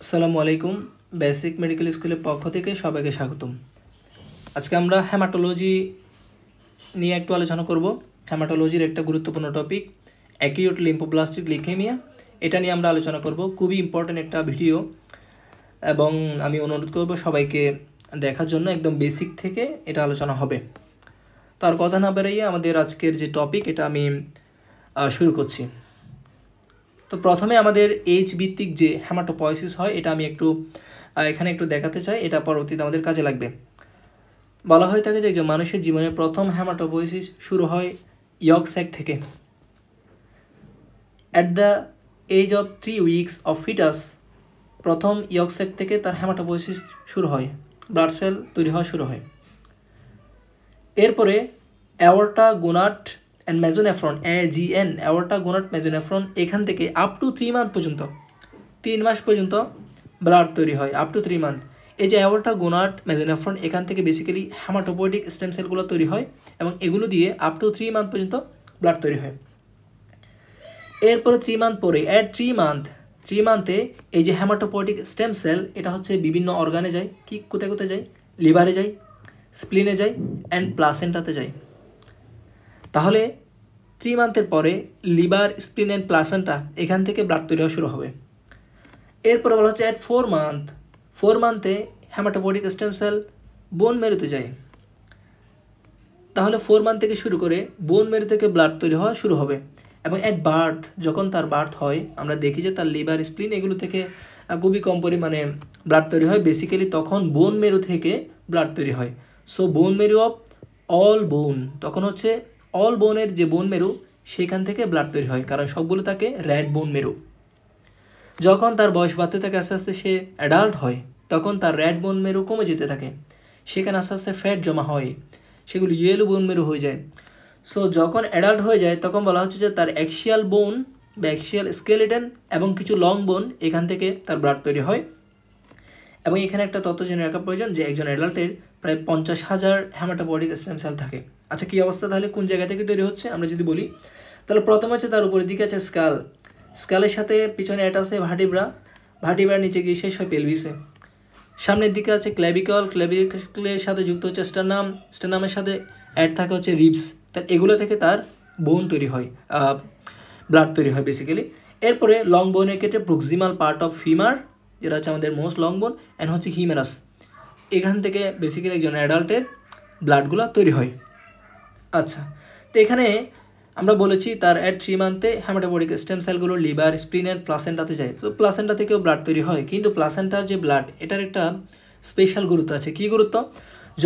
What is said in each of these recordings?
আসসালামু আলাইকুম। Basic medical স্কুলের পক্ষ থেকে সবাইকে স্বাগতম। আজকে আমরা হেমাটোলজি নিয়ে একটু আলোচনা করব। হেমাটোলজির একটা গুরুত্বপূর্ণ টপিক অ্যাকিউট লিম্ফোব্লাস্টিক লিউকেমিয়া, এটা নিয়ে আমরা আলোচনা করব। খুবই ইম্পর্ট্যান্ট একটা ভিডিও এবং আমি অনুরোধ করব সবাইকে দেখার জন্য। একদম বেসিক থেকে এটা আলোচনা হবে। তার কথা না বেরিয়ে আমাদের আজকের যে টপিক এটা আমি শুরু করছি। তো প্রথমে আমাদের এইচ ভিত্তিক যে হেমাটোপয়েসিস হয় এটা আমি এখানে একটু দেখাতে চাই, এটা পরবর্তীতে আমাদের কাজে লাগবে। বলা হয়ে থাকে যে একজন মানুষের জীবনে প্রথম হেমাটোপয়েসিস শুরু হয় ইয়ক স্যাক থেকে। At the age of 3 weeks of foetus প্রথম ইয়ক স্যাক থেকে তার হেমাটোপয়েসিস শুরু হয়, ব্লাড সেল তৈরি হওয়া শুরু হয়। এরপরে aorta gonad and mesonephros AGN aorta gonad mesonephros এখান থেকে আপ টু 3 মান্থ পর্যন্ত 3 মাস পর্যন্ত ব্লাড তৈরি হয়, আপ টু 3 মান্থ। এই যে অ্যাওর্টা গোনাড মেজোনেফ্রন এখান থেকে বেসিক্যালি হেমাটোপয়েটিক স্টেম সেলগুলো তৈরি হয় এবং এগুলো দিয়ে আপ টু 3 মান্থ পর্যন্ত ব্লাড তৈরি হয়। এরপরে 3 মান্থ পরে অ্যাট 3 মান্থে এই যে হেমাটোপয়েটিক স্টেম সেল এটা হচ্ছে বিভিন্ন অর্গানে যায়। কি কোথায় কোথায় যায়? লিভারে যায়, স্প্লিনে যায় অ্যান্ড প্লাসেন্টাতে যায়। তাহলে 3 মান্থের পরে লিভার, স্প্লিন অ্যান্ড প্লাসেন্টা এখান থেকে ব্লাড তৈরি হওয়া শুরু হবে। এরপরে বলা হচ্ছে অ্যাট 4 মান্থে হেমাটোপয়েটিক স্টেম সেল বোন মেরুতে যায়। তাহলে 4 মান্থ থেকে শুরু করে বোন মেরু থেকে ব্লাড তৈরি হওয়া শুরু হবে। এবং অ্যাট বার্থ, যখন তার বার্থ হয় আমরা দেখি যে তার লিভার, স্প্লিন এগুলো থেকে খুবই কম পরিমাণে ব্লাড তৈরি হয়। বেসিক্যালি তখন বোন মেরু থেকে ব্লাড তৈরি হয়। সো বোন মেরু অফ অল বোন, তখন হচ্ছে অল বোনের যে বোন মেরু সেখান থেকে ব্লাড তৈরি হয়, কারণ সবগুলো থাকে রেড বোন মেরু। যখন তার বয়স বাড়তে থাকে, আস্তে আস্তে সে অ্যাডাল্ট হয়, তখন তার রেড বোন মেরু কমে যেতে থাকে, সেখানে আস্তে আস্তে ফ্যাট জমা হয়, সেগুলো ইয়েলো বোন মেরু হয়ে যায়। সো যখন অ্যাডাল্ট হয়ে যায় তখন বলা হচ্ছে যে তার অ্যাক্সিয়াল বোন বা অ্যাক্সিয়াল স্কেলেটন এবং কিছু লং বোন এখান থেকে তার ব্লাড তৈরি হয়। এবং এখানে একটা তথ্য জেনে রাখা প্রয়োজন যে একজন অ্যাডাল্টের প্রায় 50,000 হেমাটোপয়েটিক স্টেম সেল থাকে। আচ্ছা, কী অবস্থা তাহলে, কোন জায়গা থেকে তৈরি হচ্ছে আমরা যদি বলি, তাহলে প্রথমে হচ্ছে তার উপরের দিকে আছে স্কালের সাথে পিছনে অ্যাড আছে ভার্টিব্রার নিচে গিয়ে শেষ হয় পেলভিসে। সামনের দিকে আছে ক্লেভিকলের সাথে যুক্ত হচ্ছে স্টেনামের সাথে অ্যাড থাকে হচ্ছে রিবস। তাহলে এগুলো থেকে তার বোন তৈরি হয়, ব্লাড তৈরি হয় বেসিক্যালি। এরপরে লং বোনের ক্ষেত্রে প্রক্সিমাল পার্ট অফ ফিমার, যেটা হচ্ছে আমাদের মোস্ট লং বোন, অ্যান্ড হচ্ছে হিউমেরাস, এখান থেকে বেসিক্যালি একজন অ্যাডাল্টের ব্লাডগুলো তৈরি হয়। আচ্ছা, তো এখানে আমরা বলেছি তার অ্যাট 3 মান্থে হেমাটোপয়েটিক স্টেম সেলগুলো লিভার, স্প্লিন অ্যান্ড প্লাসেন্টাতে যায়। তো প্লাসেন্টা থেকেও ব্লাড তৈরি হয়, কিন্তু প্লাসেন্টার যে ব্লাড এটার একটা স্পেশাল গুরুত্ব আছে। কী গুরুত্ব?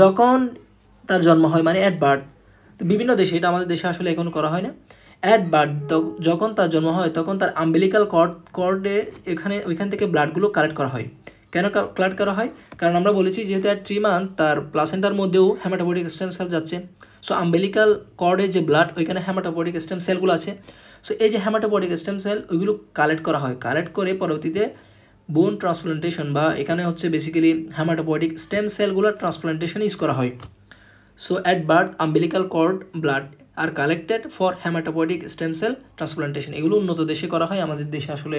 যখন তার জন্ম হয় মানে অ্যাট বার্থ, তো বিভিন্ন দেশে, এটা আমাদের দেশে আসলে এখন করা হয় না, অ্যাট বার্থ যখন তার জন্ম হয় তখন তার আম্বিলিকাল কর্ডে ওইখান থেকে ব্লাডগুলো কালেক্ট করা হয়। কেন কালেক্ট করা হয়? কারণ আমরা বলেছি যেহেতু অ্যাট 3 মান্থ তার প্লাসেন্টার মধ্যেও হেমাটোপয়েটিক স্টেম সেল যাচ্ছে। সো আম্বিলিকাল কর্ডের যে ব্লাড ওইখানে হেমাটোপয়েটিক স্টেম সেলগুলো আছে। সো এই যে হেমাটোপয়েটিক স্টেম সেল ওইগুলো কালেক্ট করা হয়, কালেক্ট করে পরবর্তীতে বোন ট্রান্সপ্লান্টেশন বা এখানে হচ্ছে বেসিক্যালি হেমাটোপয়েটিক স্টেম সেলগুলোর ট্রান্সপ্লান্টেশন ইউজ করা হয়। So at birth umbilical cord blood are collected for haematopoietic stem cell transplantation. এগুলো উন্নত দেশে করা হয়, আমাদের দেশে আসলে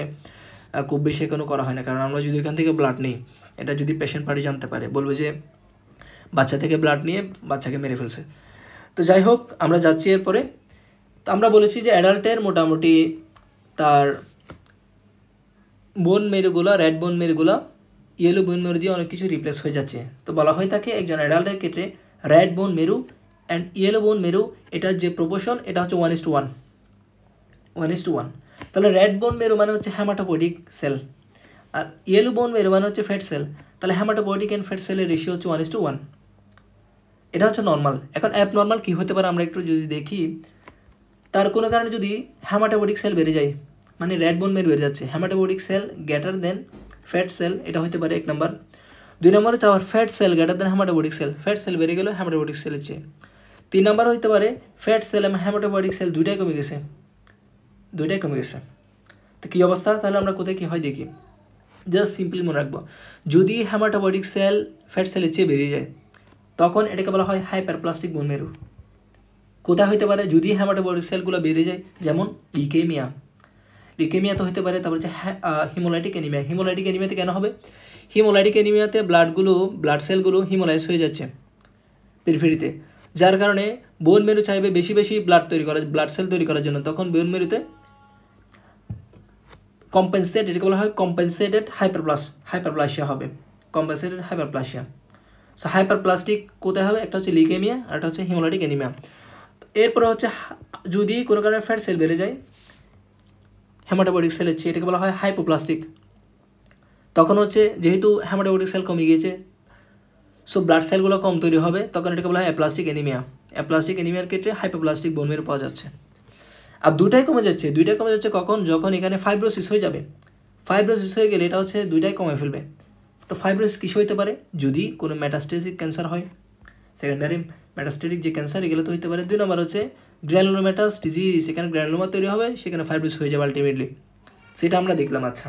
খুব বেশি এখনও করা হয় না। কারণ আমরা যদি এখান থেকে ব্লাড নিই, এটা যদি পেশেন্ট পার্টি জানতে পারে বলবে যে বাচ্চা থেকে ব্লাড নিয়ে বাচ্চাকে মেরে ফেলছে। তো যাই হোক, আমরা যাচ্ছি এরপরে। তো আমরা বলেছি যে অ্যাডাল্টের মোটামুটি তার বোন মেরুগুলা, রেড বোন মেরুগুলা ইয়েলো বোন মেরু দিয়ে অনেক কিছু রিপ্লেস হয়ে যাচ্ছে। তো বলা হয়ে থাকে একজন অ্যাডাল্টের ক্ষেত্রে রেড বোন মেরু অ্যান্ড ইয়েলো বোন মেরু এটার যে প্রপোর্শন এটা হচ্ছে 1:1। তাহলে রেড বোন মেরু মানে হচ্ছে হেমাটোপয়েটিক সেল আর ইয়েলো বোন মেরু মানে হচ্ছে ফ্যাট সেল। তাহলে হেমাটোপয়েটিক অ্যান্ড ফ্যাট সেলের রেশিও হচ্ছে 1:1। এটা হচ্ছে নর্মাল। এখন অ্যাবনর্মাল কী হতে পারে আমরা একটু যদি দেখি, তার কোনো কারণে যদি হেমাটোপয়েটিক সেল বেড়ে যায়, মানে রেড বোন মেরু বেড়ে যাচ্ছে, haematopoietic cell greater than fat cell, এটা হতে পারে 1 নম্বর। 2 নম্বর হচ্ছে আবার fat cell greater than haematopoietic cell, fat cell বেড়ে গেল হেমাটোপয়েটিক সেলের চেয়ে। 3 নম্বর হতে পারে ফ্যাট সেল এবং হেমাটোপয়েটিক সেল দুইটাই কমে গেছে। তো কী অবস্থা তাহলে, আমরা কোথায় কী হয় দেখি। জাস্ট সিম্পলি মনে রাখবো, যদি হেমাটোপয়েটিক সেল ফ্যাট সেলের চেয়ে বেরিয়ে যায় তখন এটাকে বলা হয় হাইপারপ্লাস্টিক বোন মেরু। কোথায় হতে পারে? যদি হেমাটোপয়েটিক সেলগুলো বেড়ে যায়, যেমন লিউকেমিয়া লিউকেমিয়া তো হতে পারে, তারপর হচ্ছে হিমোলাইটিক অ্যানিমিয়া। হিমোলাইটিক অ্যানিমিয়াতে কেন হবে? হিমোলাইটিক অ্যানিমিয়াতে ব্লাড সেলগুলো হিমোলাইজ হয়ে যাচ্ছে পেরিফেরিতে, যার কারণে বোন মেরু চাইবে বেশি বেশি ব্লাড সেল তৈরি করার জন্য। তখন বোন মেরুতে এটাকে বলা হয় কম্পেনসেটেড হাইপারপ্লাসিয়া হবে, কম্পেনসেটেড হাইপারপ্লাসিয়া। সো হাইপারপ্লাস্টিক কোথায় হবে? একটা হচ্ছে লিউকেমিয়া আর একটা হচ্ছে হিমোলাইটিক অ্যানিমিয়া। এরপরে হচ্ছে যদি কোনো কারণে ফ্যাট সেল বেড়ে যায় হেমাটোপয়েটিক সেলের চেয়ে, এটাকে বলা হয় হাইপোপ্লাস্টিক। তখন হচ্ছে যেহেতু হেমাটোপয়েটিক সেল কমে গিয়েছে, সো ব্লাড সেলগুলো কম তৈরি হবে, তখন এটাকে বলা হয় অ্যাপ্লাস্টিক অ্যানিমিয়া। অ্যাপ্লাস্টিক অ্যানিমিয়ার ক্ষেত্রে হাইপোপ্লাস্টিক বোন মেরু পাওয়া যাচ্ছে। আর দুইটাই কমে যাচ্ছে কখন? যখন এখানে ফাইব্রোসিস হয়ে যাবে। ফাইব্রোসিস হয়ে গেলে এটা হচ্ছে দুইটাই কমে ফেলবে। তো ফাইব্রোসিস কিছু হতে পারে যদি কোনো মেটাস্টেটিক ক্যান্সার হয়, সেকেন্ডারি মেটাস্টেটিক যে ক্যান্সার, এগুলো তো হতে পারে। 2 নম্বর হচ্ছে গ্র্যানুলোমাটাস ডিজিজ, সেখানে গ্র্যানুলোমা তৈরি হবে, সেখানে ফাইব্রোসিস হয়ে যাবে আলটিমেটলি, সেটা আমরা দেখলাম। আচ্ছা,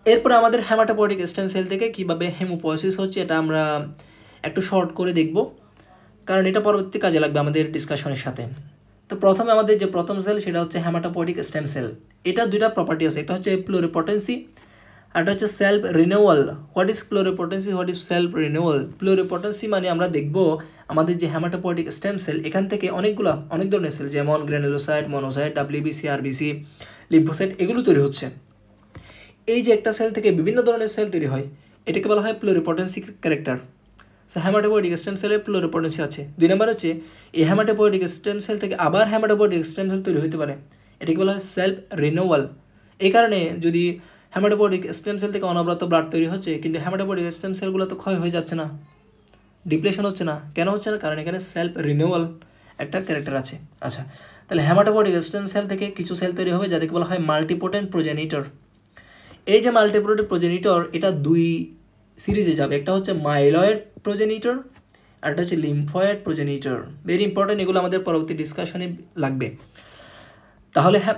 এরপরে আমাদের হেমাটোপয়েটিক স্টেম সেল থেকে কীভাবে হেমোপয়েসিস হচ্ছে এটা আমরা একটু শর্ট করে দেখব, কারণ এটা পরবর্তী কাজে লাগবে আমাদের ডিসকাশনের সাথে। তো প্রথমে আমাদের যে প্রথম সেল সেটা হচ্ছে হেমাটোপয়েটিক স্টেম সেল। এটা দুইটা প্রপার্টি আছে, একটা হচ্ছে প্লুরিপটেন্সি আর একটা হচ্ছে self renewal. What is pluripotency, what is self renewal? Pluripotency মানে আমরা দেখব আমাদের যে হেমাটোপয়েটিক স্টেম সেল, এখান থেকে অনেক ধরনের সেল যেমন granulocyte, monocyte, WBC, RBC, lymphocyte এগুলো তৈরি হচ্ছে। এই যে একটা সেল থেকে বিভিন্ন ধরনের সেল তৈরি হয়, এটাকে বলা হয় প্লুরিপটেন্সি ক্যারেক্টার। সো হেমাটোপয়েটিক স্টেম সেলের প্লুরিপটেন্সি আছে। 2 নম্বর হচ্ছে এই হেমাটোপয়েটিক স্টেম সেল থেকে আবার হেমাটোপয়েটিক স্টেম সেল তৈরি হতে পারে, এটাকে বলা হয় সেলফ রিনিউয়াল। এই কারণে যদি হেমাটোপয়েটিক স্টেম সেল থেকে অনবরত ব্লাড তৈরি হচ্ছে, কিন্তু হেমাটোপয়েটিক স্টেম সেলগুলো তো ক্ষয় হয়ে যাচ্ছে না, ডিপ্লেশন হচ্ছে না। কেন হচ্ছে না? কারণ এখানে সেলফ রিনিউয়াল একটা ক্যারেক্টার আছে। আচ্ছা, তাহলে হেমাটোপয়েটিক স্টেম সেল থেকে কিছু সেল তৈরি হবে যাদেরকে বলা হয় মাল্টিপোটেন্ট প্রোজেনিটর। এই যে মাল্টিপোটেন্ট প্রোজেনিটর, এটা 2 সিরিজে যাবে, একটা হচ্ছে মাইলয়েড প্রোজেনিটর আর একটা হচ্ছে লিম্ফয়েড প্রোজেনিটর। ভেরি ইম্পর্টেন্ট, এগুলো আমাদের পরবর্তী ডিসকাশনে লাগবে। তাহলে হ্যাঁ,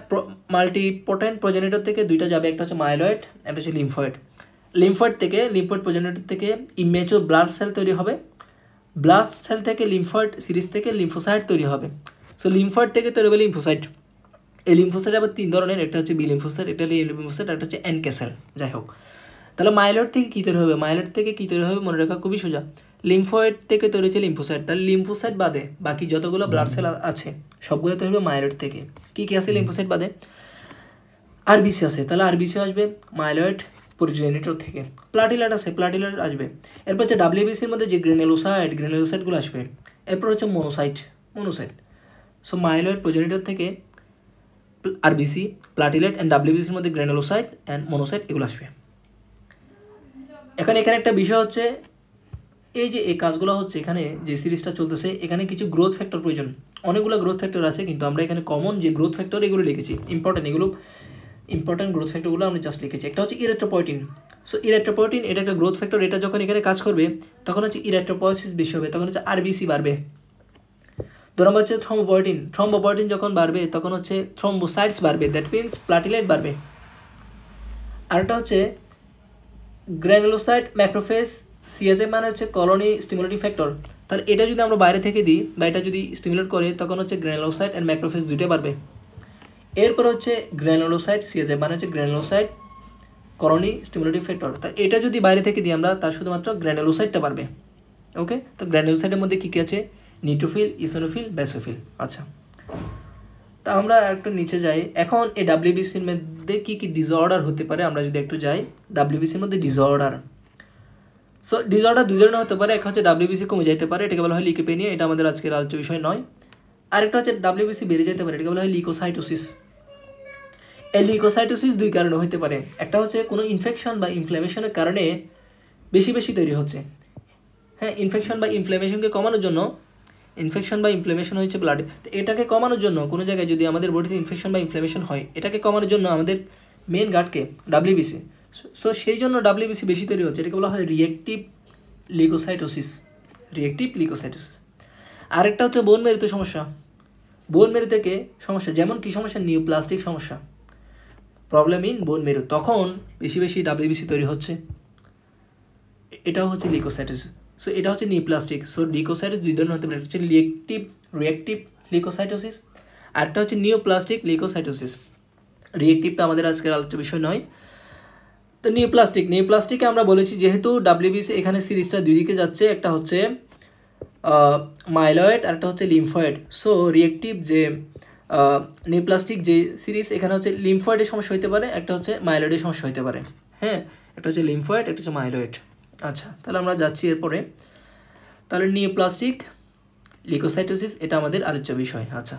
মাল্টিপোটেন্ট প্রোজেনিটর থেকে 2টা যাবে, একটা হচ্ছে মাইলয়েড, একটা হচ্ছে লিম্ফয়েড। লিম্ফয়েড প্রোজেনিটর থেকে ইমেচুর ব্লাড সেল তৈরি হবে। ব্লাড সেল থেকে লিম্ফয়েড সিরিজ থেকে লিম্ফোসাইট তৈরি হবে। সো লিম্ফয়েড থেকে তৈরি হবে লিম্ফোসাইট। এই লিম্ফোসাইট আবার 3 ধরনের, একটা হচ্ছে বি লিম্ফোসাইট, একটা লিম্ফোসাইট, একটা হচ্ছে এনকে সেল। যাই হোক, তাহলে মাইলয়েড থেকে কী তৈরি হবে? মনে রাখা খুবই সোজা। লিম্ফয়েড থেকে তৈরি হচ্ছে লিম্ফোসাইট। তাহলে লিম্ফোসাইট বাদে বাকি যতগুলো ব্লাড সেল আছে সবগুলো তৈরি হবে মাইলয়েড থেকে। কী আছে লিম্ফোসাইট বাদে? আরবিসি আছে, তাহলে আরবিসি আসবে মাইলয়েড প্রোজেনিটর থেকে। প্লাটিলেট আছে, প্লাটিলেট আসবে। এরপর হচ্ছে ডাব্লিউবিসির মধ্যে যে গ্রেনুলোসাইটগুলো আসবে। এরপর হচ্ছে মনোসাইট। সো মাইলয়েড প্রোজেনিটর থেকে আরবিসি, প্লাটিলেট অ্যান্ড ডাব্লিউবিসির মধ্যে গ্রেনুলোসাইট অ্যান্ড মনোসাইট এগুলো আসবে। এখানে একটা বিষয় হচ্ছে, এই যে এই কাজগুলো হচ্ছে, এখানে যে সিরিজটা চলতেছে, এখানে কিছু গ্রোথ ফ্যাক্টর প্রয়োজন। অনেকগুলো গ্রোথ ফ্যাক্টর আছে, কিন্তু আমরা এখানে কমন যে গ্রোথ ফ্যাক্টর এগুলো লিখেছি, ইম্পর্টেন্ট গ্রোথ ফ্যাক্টরগুলো আমরা জাস্ট লিখেছি। একটা হচ্ছে ইরেথ্রোপয়েটিন। সো ইরেথ্রোপয়েটিন এটা একটা গ্রোথ ফ্যাক্টর, এটা যখন এখানে কাজ করবে তখন হচ্ছে ইরেথ্রোপয়েসিস বেশি হবে, তখন হচ্ছে আরবিসি বাড়বে। 2 নম্বর হচ্ছে থ্রম্বোপয়েটিন যখন বাড়বে তখন হচ্ছে থ্রম্বোসাইটস বাড়বে, দ্যাট মিনস প্লাটিলেট বাড়বে। আরেকটা হচ্ছে গ্র্যানুলোসাইট ম্যাক্রোফেজ সিএসএ মানে হচ্ছে কলোনি স্টিমুলেটিং ফ্যাক্টর। তাহলে এটা যদি আমরা বাইরে থেকে দিই বা এটা যদি স্টিমুলেট করে তখন হচ্ছে গ্র্যানুলোসাইট অ্যান্ড ম্যাক্রোফেজ দুইটাই বাড়বে। এরপর হচ্ছে গ্র্যানুলোসাইট সিএসএ মানে হচ্ছে গ্র্যানুলোসাইট কলোনি স্টিমুলেটিং ফ্যাক্টর। তা এটা যদি বাইরে থেকে দিই আমরা, তার শুধুমাত্র গ্র্যানুলোসাইটটা বাড়বে। ওকে, তো গ্র্যানুলোসাইটের মধ্যে কী কী আছে? Neutrophil, eosinophil, basophil. আচ্ছা, তা আমরা একটু নিচে যাই। এখন এই ডাব্লিউবিসির মধ্যে কী কী ডিসঅর্ডার হতে পারে আমরা যদি একটু যাই। ডাব্লিউবিসির মধ্যে ডিসঅর্ডার, সো ডিসঅর্ডার 2 ধরনের হতে পারে। একটা হচ্ছে ডাব্লিউবিসি কমে যেতে পারে, এটাকে বলা হয় লিউকোপেনিয়া, এটা আমাদের আজকের আলোচ্য বিষয় নয়। আরেকটা হচ্ছে ডাব্লিউবিসি বেড়ে যেতে পারে, এটাকে বলা হয় লিউকোসাইটোসিস। এই লিউকোসাইটোসিস 2 কারণে হতে পারে। একটা হচ্ছে কোনো ইনফেকশন বা ইনফ্ল্যামেশনের কারণে বেশি তৈরি হচ্ছে। হ্যাঁ, ইনফেকশন বা ইনফ্লেমেশন হয়েছে ব্লাডে, তো এটাকে কমানোর জন্য কোনো জায়গায় যদি আমাদের বডিতে ইনফেকশন বা ইনফ্লেমেশন হয়, এটাকে কমানোর জন্য আমাদের মেন গার্ডকে ডাব্লিউবিসি। সো সেই জন্য ডাব্লিউবিসি বেশি তৈরি হচ্ছে, এটাকে বলা হয় রিয়েক্টিভ লিউকোসাইটোসিস। আরেকটা হচ্ছে বোন মেরুতে সমস্যা। বোন মেরু থেকে সমস্যা, যেমন কি সমস্যা? নিউপ্লাস্টিক সমস্যা, প্রবলেম ইন বোন মেরু, তখন বেশি ডাব্লিউবিসি তৈরি হচ্ছে। এটাও হচ্ছে লিউকোসাইটোসিস। সো এটা হচ্ছে নিউপ্লাস্টিক। সো লিউকোসাইটোসিস 2 ধরনের হতে পারে, একটা হচ্ছে রিয়েক্টিভ লিউকোসাইটোসিস, আরেকটা হচ্ছে নিউপ্লাস্টিক লিউকোসাইটোসিস। রিয়েক্টিভটা আমাদের আজকের আলোচ্য বিষয় নয়। তো নিউপ্লাস্টিকে আমরা বলেছি যেহেতু ডাব্লিউবিসি এখানে সিরিজটা দুই দিকে যাচ্ছে, একটা হচ্ছে মাইলয়েড আর একটা হচ্ছে লিম্ফয়েড। সো রিয়েক্টিভ যে নিউপ্লাস্টিক যে সিরিজ এখানে হচ্ছে লিম্ফয়েডের সমস্যা হতে পারে, একটা হচ্ছে মাইলয়েডের সমস্যা হতে পারে। হ্যাঁ, একটা হচ্ছে লিম্ফয়েড, একটা হচ্ছে মাইলয়েড। আচ্ছা, তাহলে আমরা যাচ্ছি এরপরে। তাহলে নিউপ্লাস্টিক লিউকোসাইটোসিস এটা আমাদের আলোচ্য বিষয়। আচ্ছা,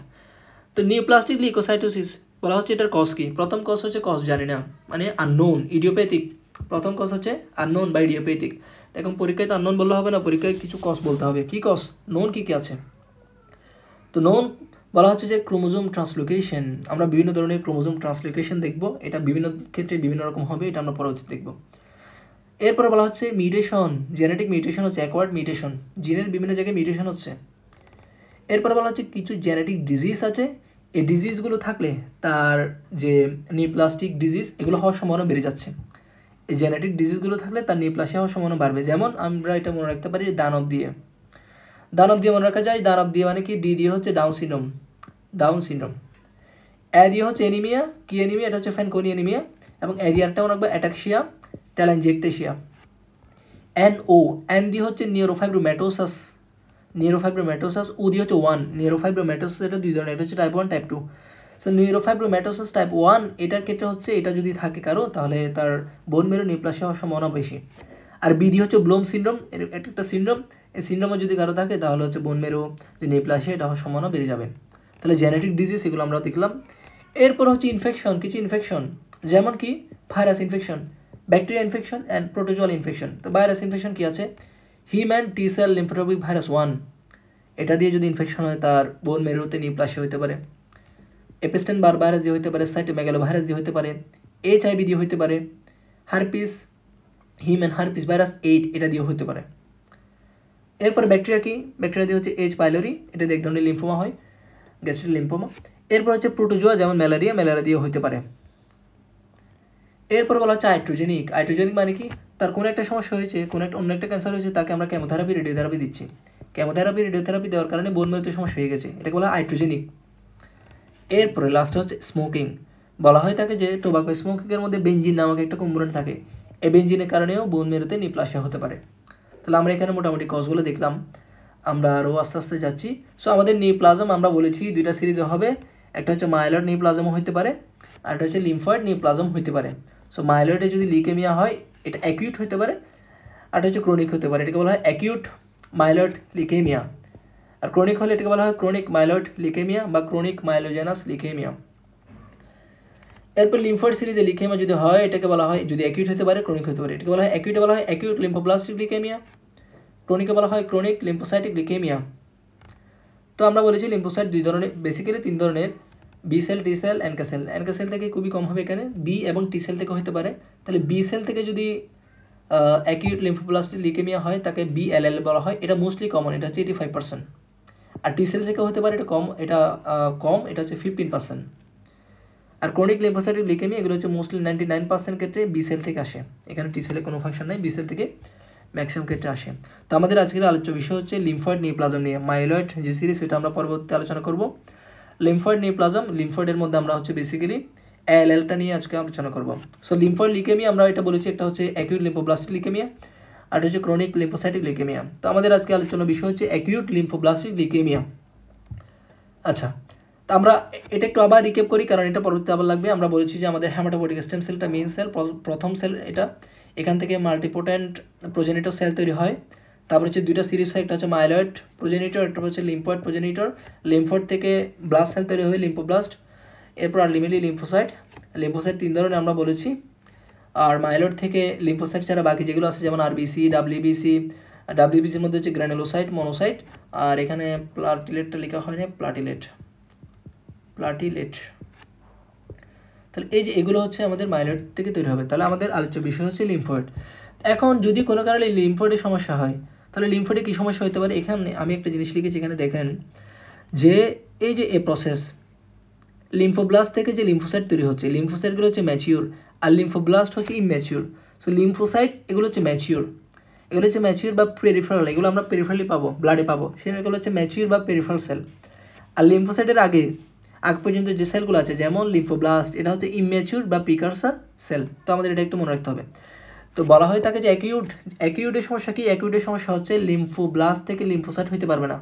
তো নিউপ্লাস্টিক লিউকোসাইটোসিস বলা হচ্ছে এটার কজ কি? প্রথম কজ হচ্ছে কজ জানি না, মানে আননোন, ইডিওপ্যাথিক। প্রথম কজ হচ্ছে আননোন বা ইডিওপ্যাথিক। এখন পরীক্ষায় তো আননোন বললে হবে না, পরীক্ষায় কিছু কজ বলতে হবে। কি কজ? নোন কী কী আছে? তো নোন বলা হচ্ছে যে ক্রোমোজোম ট্রান্সলোকেশন। আমরা বিভিন্ন ধরনের ক্রোমোজোম ট্রান্সলোকেশন দেখব, এটা বিভিন্ন ক্ষেত্রে বিভিন্ন রকম হবে, এটা আমরা পরবর্তীতে দেখব। এরপরে বলা হচ্ছে মিউটেশন, জেনেটিক মিউটেশন হচ্ছে, অ্যাকোয়ার্ড মিউটেশন, জিনের বিভিন্ন জায়গায় মিউটেশন হচ্ছে। এরপরে বলা হচ্ছে কিছু জেনেটিক ডিজিজ আছে, এই ডিজিজগুলো থাকলে তার যে নিউপ্লাস্টিক ডিজিজ এগুলো হওয়ার সম্ভাবনা বেড়ে যাচ্ছে। এই জেনেটিক ডিজিজগুলো থাকলে তার নিউপ্লাসিয়া হওয়ার সম্ভাবনা বাড়বে। যেমন আমরা এটা মনে রাখতে পারি দানব দিয়ে মনে রাখা যায়। দানব দিয়ে মানে কি? ডি দিয়ে হচ্ছে ডাউন সিনড্রোম। এ দিয়ে হচ্ছে এনিমিয়া। কি এনিমিয়া? এটা হচ্ছে ফ্যানকোনি এনিমিয়া। এবং এ দিয়ে একটা মনে রাখবে অ্যাটাক্সিয়া টেলাঞ্জিয়েকটেশিয়া। এন দিয়ে হচ্ছে নিউরোফাইব্রোম্যাটোসাস। ও দিয়ে হচ্ছে 1 নিউরোফাইব্রোম্যাটোসাস। এটা দুই ধরনের, এটা হচ্ছে টাইপ 1 টাইপ 2। সো নিউরোফাইব্রোম্যাটোসাস টাইপ 1 এটার ক্ষেত্রে হচ্ছে এটা যদি থাকে কারো, তাহলে তার বোন মেরু নিউপ্লাসিয়া হওয়ার সম্ভাবনা বেশি। আর বি দিয়ে হচ্ছে ব্লোম সিনড্রোম, এটা একটা সিনড্রোম। এই সিনড্রোমে যদি কারো থাকে তাহলে হচ্ছে বোন মেরু যে নিউপ্লাসিয়া এটা হওয়ার সম্ভাবনা বেড়ে যাবে। তাহলে জেনেটিক ডিজিজ এগুলো আমরা দেখলাম। এরপর হচ্ছে ইনফেকশন, কিছু ইনফেকশন যেমন কি virus infection, bacteria infection and protozoal infection. তো ভাইরাস ইনফেকশন কি আছে? হিউম্যান টি সেল লিম্ফোট্রপিক ভাইরাস 1, এটা দিয়ে যদি ইনফেকশন হয় তার বোন মেরুতে নিউপ্লাসিয়া হতে পারে। এপেস্টেন বার ভাইরাস দিয়ে হতে পারে, সাইটোমেগালো ভাইরাস দিয়ে হতে পারে, HIV দিয়ে হতে পারে, হারপিস, হিউম্যান হারপিস ভাইরাস 8 এটা দিয়ে হতে পারে। এরপর ব্যাকটেরিয়া কি? ব্যাকটেরিয়া দিয়ে হচ্ছে এইচ পাইলোরি, এটা দিয়ে এক ধরনের লিম্ফোমা হয়, গ্যাস্ট্রিক লিম্ফোমা। এরপর হচ্ছে প্রোটোজোয়া, যেমন ম্যালেরিয়া দিয়ে হতে পারে। এরপর বলা হচ্ছে আইট্রোজেনিক মানে কি? তার কোনো একটা সমস্যা হয়েছে, কোনো একটা অন্য একটা ক্যান্সার হয়েছে, তাকে আমরা কেমোথেরাপি রেডিওথেরাপি দিচ্ছি। রেডিওথেরাপি দেওয়ার কারণে বোন মেরুতে সমস্যা হয়ে গেছে, এটাকে বলা হয় আইট্রোজেনিক। এরপরে লাস্ট হচ্ছে স্মোকিং। বলা হয় থাকে যে টোবাকো স্মোকিংয়ের মধ্যে বেনজিন নামক একটা কম্পোনেন্ট থাকে, এই বেনজিনের কারণেও বোন মেরুতে নিউপ্লাসিয়া হতে পারে। তাহলে আমরা এখানে মোটামুটি কজগুলো দেখলাম, আমরা আরও আস্তে আস্তে যাচ্ছি। সো আমাদের নিউপ্লাজম আমরা বলেছি দুইটা সিরিজে হবে, একটা হচ্ছে মাইলয়েড নিউপ্লাজমও হইতে পারে, আর একটা হচ্ছে লিম্ফয়েড নিউপ্লাজম হইতে পারে। সো মাইলয়েডে যদি লিউকেমিয়া হয় এটা অ্যাকিউট হতে পারে, আর এটা হচ্ছে ক্রনিক হতে পারে, এটাকে বলা হয় অ্যাকিউট মাইলয়েড লিউকেমিয়া। আর ক্রনিক হলে এটাকে বলা হয় ক্রনিক মাইলয়েড লিউকেমিয়া বা ক্রনিক মাইলোজেনাস লিউকেমিয়া। এরপর লিম্ফয়েড সিরিজে লিউকেমিয়া যদি হয় এটাকে বলা হয়, যদি অ্যাকিউট হতে পারে ক্রনিক হতে পারে, এটাকে বলা হয় অ্যাকিউটে বলা হয় অ্যাকিউট লিম্ফোব্লাস্টিক লিউকেমিয়া, ক্রনিকে বলা হয় ক্রনিক লিম্ফোসাইটিক লিউকেমিয়া। তো আমরা বলেছি লিম্ফোসাইট দুই ধরনের, বেসিক্যালি তিন ধরনের, B cell, T cell, NK cell. NK cell থেকে খুবই কম হবে এখানে, বি এবং টি সেল থেকে হতে পারে। তাহলে বি সেল থেকে যদি অ্যাকিউট লিম্ফোব্লাস্টিক লিউকেমিয়া হয় তাকে BLL বলা হয়, এটা মোস্টলি কমন, এটা হচ্ছে 85%। আর টি সেল থেকে হতে পারে, এটা কম, এটা হচ্ছে 15%। আর ক্রনিক লিম্ফোসাইটিক লিউকেমিয়া এগুলো হচ্ছে মোস্টলি 99% ক্ষেত্রে বি সেল থেকে আসে, এখানে টি সেলের কোনো ফাংশন নেই, বি সেল থেকে ম্যাক্সিমাম ক্ষেত্রে আসে। তো আমাদের আজকের আলোচ্য বিষয় হচ্ছে লিম্ফয়েড নিউপ্লাজম নিয়ে। মাইলয়েড যে সিরিজ সেটা আমরা পরবর্তীতে আলোচনা করব। লিম্ফয়েড নিউপ্লাজম, লিম্ফয়েডের মধ্যে আমরা হচ্ছে বেসিক্যালি ALLটা নিয়ে আজকে আলোচনা করব। সো লিম্ফয়েড লিউকেমিয়া আমরা এটা বলেছি, একটা হচ্ছে অ্যাকিউট লিম্ফোব্লাস্টিক লিউকেমিয়া, আর এটা হচ্ছে ক্রনিক লিম্ফোসাইটিক লিউকেমিয়া। তো আমাদের আজকে আলোচনার বিষয় হচ্ছে অ্যাকিউট লিম্ফোব্লাস্টিক লিউকেমিয়া। আচ্ছা, তো আমরা এটা একটু আবার রিক্যাপ করি, কারণ এটা পরবর্তীতে আবার লাগবে। আমরা বলেছি যে আমাদের হেমাটোপয়েটিক স্টেম সেলটা মেইন সেল, প্রথম সেল এটা, এখান থেকে মাল্টিপোটেন্ট প্রোজেনিটর সেল তৈরি হয়। তারপর হচ্ছে দুইটা সিরিজ হয়, একটা হচ্ছে মাইলয়েড প্রোজেনিটর, একটা হচ্ছে লিম্ফয়েড প্রোজেনিটর। লিম্ফয়েড থেকে ব্লাস্ট সেল তৈরি হবে, লিম্ফোব্লাস্ট। এরপর আলটিমেটলি লিম্ফোসাইট তিন ধরনের আমরা বলেছি। আর মাইলয়েড থেকে লিম্ফোসাইট ছাড়া বাকি যেগুলো আছে যেমন RBC, WBCর মধ্যে হচ্ছে গ্র্যানুলোসাইট, মনোসাইট, আর এখানে প্লাটিলেটটা লেখা হয় না, প্লাটিলেট। তাহলে এই যে এগুলো হচ্ছে আমাদের মাইলয়েড থেকে তৈরি হবে। তাহলে আমাদের আলোচ্য বিষয় হচ্ছে লিম্ফয়েড। এখন যদি কোনো কারণে লিম্ফয়েডের সমস্যা হয়, তাহলে লিম্ফয়েডে কী সমস্যা হতে পারে? এখানে আমি একটা জিনিস লিখেছি, এখানে দেখেন যে এই যে প্রসেস, লিম্ফোব্লাস্ট থেকে যে লিম্ফোসাইট তৈরি হচ্ছে, লিম্ফোসাইটগুলো হচ্ছে ম্যাচিওর আর লিম্ফোব্লাস্ট হচ্ছে ইম্যাচিওর। সো লিম্ফোসাইট এগুলো হচ্ছে ম্যাচিওর, বা পেরিফেরাল, এগুলো আমরা পেরিফেরালি পাবো, ব্লাডে পাবো, সেগুলো হচ্ছে ম্যাচিওর বা পেরিফেরাল সেল। আর লিম্ফোসাইটের আগে আগ পর্যন্ত যে সেলগুলো আছে, যেমন লিম্ফোব্লাস্ট, এটা হচ্ছে ইম্যাচিউর বা প্রিকারসার সেল। তো আমাদের এটা একটু মনে রাখতে হবে। তো বলা হয় তাকে যে অ্যাকিউটের সমস্যা কি? অ্যাকিউটের সমস্যা হচ্ছে লিম্ফোব্লাস্ট থেকে লিম্ফোসাইট হইতে পারবে না।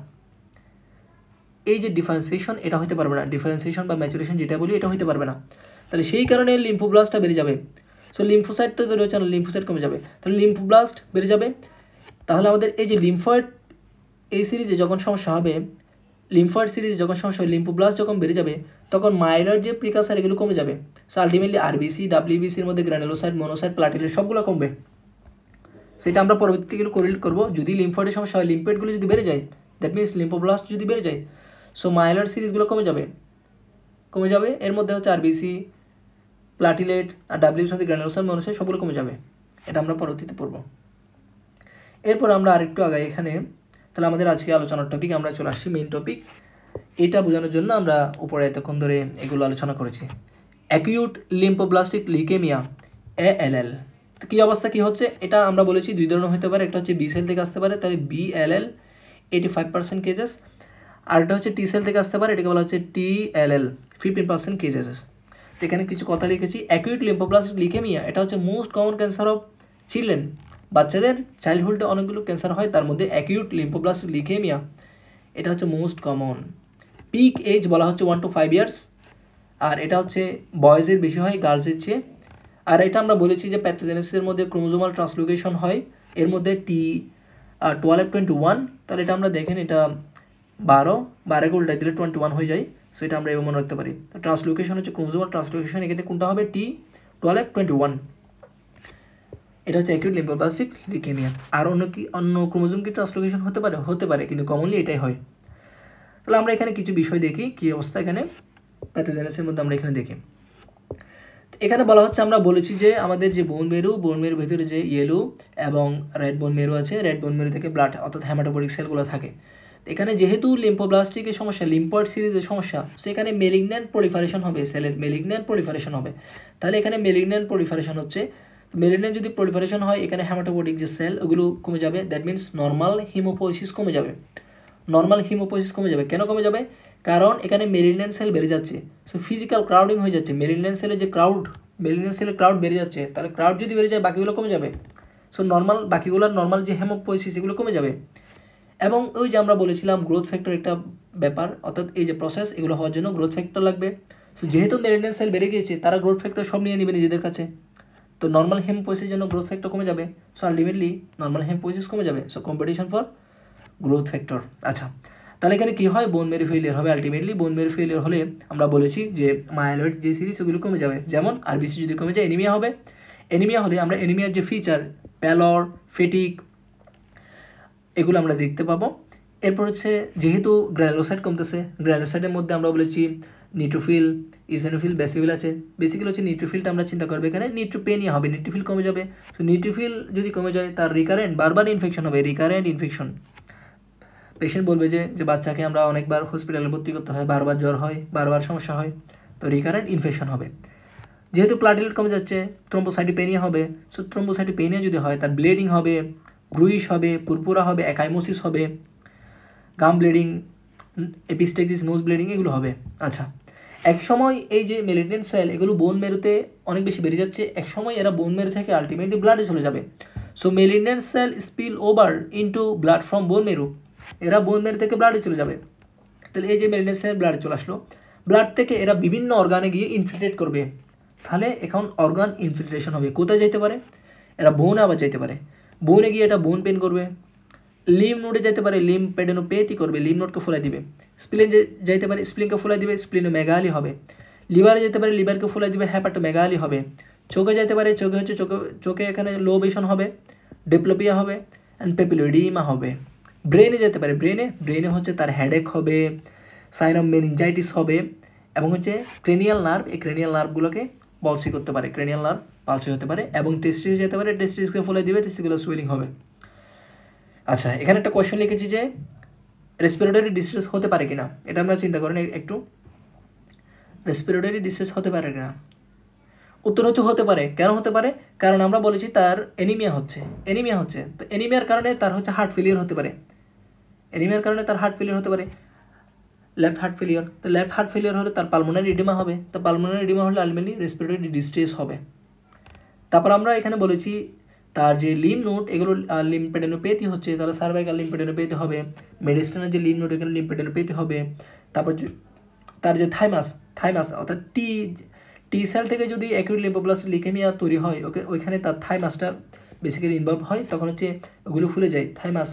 এই যে ডিফারেন্সিয়েশন, এটা হতে পারবে না। ডিফারেন্সিয়েশন বা ম্যাচুরেশন যেটা বলি, এটা হতে পারবে না। তাহলে সেই কারণে লিম্ফোব্লাস্টটা বেড়ে যাবে। সো লিম্ফোসাইট তো তৈরি হচ্ছে না, লিম্ফোসাইট কমে যাবে, তাহলে লিম্ফোব্লাস্ট বেড়ে যাবে। তাহলে আমাদের এই যে লিম্ফয়েড, এই সিরিজে যখন সমস্যা হবে, লিম্ফয়েড সিরিজে যখন সমস্যা হবে, লিম্ফোব্লাস্ট যখন বেড়ে যাবে, তখন মাইলয়েড যে প্রিকারসার এগুলো কমে যাবে। সো আলটিমেটলি আরবিসি, ডাব্লিউবিসির মধ্যে গ্র্যানুলোসাইট, মনোসাইট, প্লাটিলেট সবগুলো কমবে। সেটা আমরা পরবর্তীগুলো কোরিলেট করবো। যদি লিম্ফয়েডের সমস্যা হয়, লিম্ফয়েডগুলো যদি বেড়ে যায়, দ্যাট মিনস লিম্ফোব্লাস্ট যদি বেড়ে যায়, সো মাইলয়েড সিরিজগুলো কমে যাবে। এর মধ্যে হচ্ছে আরবিসি, প্লাটিলেট আর ডাব্লিউবিসির মধ্যে গ্র্যানুলোসাইট, মনোসাইট সবগুলো কমে যাবে। এটা আমরা পরবর্তীতে পড়বো। এরপর আমরা আরেকটু আগাই এখানে। তাহলে আমাদের আজকে আলোচনার টপিক আমরা চলে আসছি মেইন টপিক। এটা বোঝানোর জন্য আমরা উপরে এতক্ষণ ধরে এগুলো আলোচনা করেছি। Acute lymphoblastic leukaemia, ALL। তো কী অবস্থা কী হচ্ছে, এটা আমরা বলেছি দুই ধরনের হতে পারে। একটা হচ্ছে বি সেল থেকে আসতে পারে, তাহলে BLL 85% কেসেস। আর একটা হচ্ছে টি সেল থেকে আসতে পারে, এটাকে বলা হচ্ছে TLL 15% কেসেস। তো এখানে কিছু কথা লিখেছি। অ্যাকিউট লিম্ফোব্লাস্টিক লিউকেমিয়া, এটা হচ্ছে most common cancer of children. বাচ্চাদের চাইল্ডহুডে অনেকগুলো ক্যান্সার হয়, তার মধ্যে অ্যাকিউট লিম্ফোব্লাস্টিক লিউকেমিয়া এটা হচ্ছে মোস্ট কমন। পিক এজ বলা হচ্ছে 1 to 5 years। আর এটা হচ্ছে বয়েজের বেশি হয় গার্লসের চেয়ে। আর এটা আমরা বলেছি যে প্যাথোজেনেসিসের মধ্যে ক্রোমোজোমাল ট্রান্সলোকেশন হয়, এর মধ্যে T1221। তাহলে এটা আমরা দেখেন, এটা 12 উল্টা দিলে 21 হয়ে যায়। সো এটা আমরা এভাবে মনে রাখতে পারি। তো ট্রান্সলোকেশন হচ্ছে ক্রোমোজোমাল ট্রান্সলোকেশন, এখানে কোনটা হবে? T1221। এটা হচ্ছে অ্যাকিউট লিম্ফোব্লাস্টিক লিউকেমিয়া। আর অন্য ক্রোমোজোম কি ট্রান্সলোকেশন হতে পারে, কিন্তু কমনলি এটাই হয়। তাহলে আমরা এখানে কিছু বিষয় দেখি কী অবস্থা এখানে প্যাথোজেনেসিসের মধ্যে আমরা এখানে দেখি। এখানে বলা হচ্ছে, আমরা বলেছি যে আমাদের যে বোন মেরুর ভেতরে যে ইয়েলো এবং রেড বোন মেরু আছে, রেড বোন মেরু থেকে ব্লাড অর্থাৎ হেমাটোপয়েটিক সেলগুলো থাকে। এখানে যেহেতু লিম্ফোব্লাস্টিকের সমস্যা, লিম্ফয়েড সিরিজের সমস্যা, সেখানে মেলিগন্যান্ট প্রলিফারেশন হবে, সেলের মেলিগন্যান্ট প্রলিফারেশন হবে। তাহলে এখানে মেলিগন্যান্ট প্রলিফারেশন হচ্ছে, মেলিগন্যান্ট যদি প্রলিফারেশন হয়, এখানে হেমাটোপয়েটিক যে সেল ওগুলো কমে যাবে। দ্যাট মিনস নর্মাল হিমোপোয়েসিস কমে যাবে। কেন কমে যাবে? কারণ এখানে মেলিগন্যান্ট সেল বেড়ে যাচ্ছে। সো ফিজিক্যাল ক্রাউডিং হয়ে যাচ্ছে। মেলিগন্যান্ট সেলের ক্রাউড বেড়ে যাচ্ছে। তাহলে ক্রাউড যদি বেড়ে যায়, বাকিগুলো কমে যাবে। সো বাকিগুলোর নর্মাল যে হেমোপোয়েসিস এগুলো কমে যাবে। এবং ওই যে আমরা বলেছিলাম গ্রোথ ফ্যাক্টর একটা ব্যাপার, অর্থাৎ এই যে প্রসেস, এগুলো হওয়ার জন্য গ্রোথ ফ্যাক্টর লাগবে। সো যেহেতু মেলিগন্যান্ট সেল বেড়ে গিয়েছে, তারা গ্রোথ ফ্যাক্টর সব নিয়ে নেবে নিজেদের কাছে। তো নর্মাল হেমোপোয়েসিসের জন্য গ্রোথ ফ্যাক্টর কমে যাবে। সো আলটিমেটলি নর্মাল হেমোপোয়েসিস কমে যাবে। So competition for growth factor. আচ্ছা, তাহলে এখানে কী হয়? বোন মেরু ফেলিয়ার হবে। আলটিমেটলি বোন মেরু ফেলিয়ার হলে আমরা বলেছি যে মাইলয়েড যে সিরিজ ওগুলো কমে যাবে। যেমন আরবিসি যদি কমে যায়, এনিমিয়া হবে। এনিমিয়া হলে আমরা এনিমিয়ার যে ফিচার, প্যালর, ফেটিক, এগুলো আমরা দেখতে পাবো। এরপর হচ্ছে যেহেতু গ্র্যানুলোসাইট কমতেছে, গ্র্যানুলোসাইটের মধ্যে আমরা বলেছি নিউট্রোফিল, ইসেনোফিল, বেসিফিল আছে। বেসিক্যালি হচ্ছে নিউট্রোফিলটা আমরা চিন্তা করবো এখানে, নিউট্রোপেনিয়া হবে, নিউট্রোফিল কমে যাবে। সো নিউট্রোফিল যদি কমে যায়, তার বারবার ইনফেকশন হবে, রিকারেন্ট ইনফেকশন। পেশেন্ট বলবে যে বাচ্চাকে আমরা অনেকবার হসপিটালে ভর্তি করতে হয়, বারবার জ্বর হয়, বারবার সমস্যা হয়, তো রিকারেন্ট ইনফেকশন হবে। যেহেতু প্লাটিলেট কমে যাচ্ছে, থ্রম্বোসাইটোপেনিয়া হবে। সো থ্রম্বোসাইটোপেনিয়া যদি হয়, তার ব্লিডিং হবে, ব্রুইশ হবে, পুরপুরা হবে, একাইমোসিস হবে, গাম ব্লিডিং, এপিস্টেক্সিস, নোজ ব্লিডিং এগুলো হবে। আচ্ছা, এক সময় এই যে মেলিগন্যান্ট সেল এগুলো বোন মেরুতে অনেক বেশি বেড়ে যাচ্ছে, এক সময় এরা বোন মেরু থেকে আলটিমেটলি ব্লাডে চলে যাবে। So malignant cell spill over into blood from bone মেরু, এরা বোন মেরু থেকে ব্লাডে চলে যাবে। তাহলে এই যে মেলিগন্যান্ট সেল ব্লাডে চলে আসলো, ব্লাড থেকে এরা বিভিন্ন অর্গানে গিয়ে ইনফিল্ট্রেট করবে। তাহলে এখন অর্গান ইনফিল্ট্রেশন হবে। কোথায় যেতে পারে? এরা বোনে আবার যেতে পারে। বোনে গিয়ে এটা বোন পেন করবে। লিম নোডে যেতে পারে, লিম পেডেনোপেথি করবে, লিম নোডকে ফুলাই দিবে। স্প্লিন যেতে পারে, স্প্লিনকে ফুলাই দিবে, স্প্লিনোমেগালি হবে। লিভারে যেতে পারে, লিভারকে ফুলাই দিবে, হ্যাপাটোমেগালি হবে। চোখে যেতে পারে, চোখে এখানে লো ভিশন হবে, ডিপ্লোপিয়া হবে, অ্যান্ড পেপিলোইডিমা হবে। ব্রেনে যেতে পারে, ব্রেনে হচ্ছে তার হেডেক হবে, সাইনাম মেনিনজাইটিস হবে, এবং হচ্ছে ক্রেনিয়াল নার্ভ, এই ক্রেনিয়াল নার্ভগুলোকে পলসি করতে পারে, ক্রেনিয়াল নার্ভ পালসি হতে পারে। এবং টেস্টিস যেতে পারে, টেস্টিসকে ফুলাই দিবে, টেস্টিসগুলো সুইলিং হবে। আচ্ছা, এখানে একটা কোয়েশ্চেন লিখেছি যে রেসপিরেটরি ডিস্ট্রেস হতে পারে কিনা, এটা আমরা চিন্তা করেন একটু। রেসপিরেটরি ডিস্ট্রেস হতে পারে কিনা? উত্তর হচ্ছে হতে পারে। কেন হতে পারে? কারণ আমরা বলেছি তার এনিমিয়া হচ্ছে। তো এনিমিয়ার কারণে তার হচ্ছে হার্ট ফেলিয়ার হতে পারে। Left heart failure. তো লেফট হার্ট ফেলিওর হলে তার পালমোনারি এডিমা হবে, তো পালমোনারি এডিমা হলে আলটিমেটলি রেসপিরেটরি ডিস্ট্রেস হবে। তারপর আমরা এখানে বলেছি তার যে লিম নোট এগুলো লিম্ফেডেনোপ্যাথি হচ্ছে, তাহলে সার্ভাইকাল লিম্ফেডেনোপ্যাথি হবে, মেডিসিনের যে লিম নোট এখানে লিম্ফেডেনোপ্যাথি হবে। তারপর তার যে থাইমাস অর্থাৎ টি সেল থেকে যদি অ্যাকিউট লিম্ফোব্লাস্টিক লিউকেমিয়া তৈরি হয়, ওইখানে তার থাইমাসটা বেসিক্যালি ইনভলভ হয়, তখন হচ্ছে ওগুলো ফুলে যায়,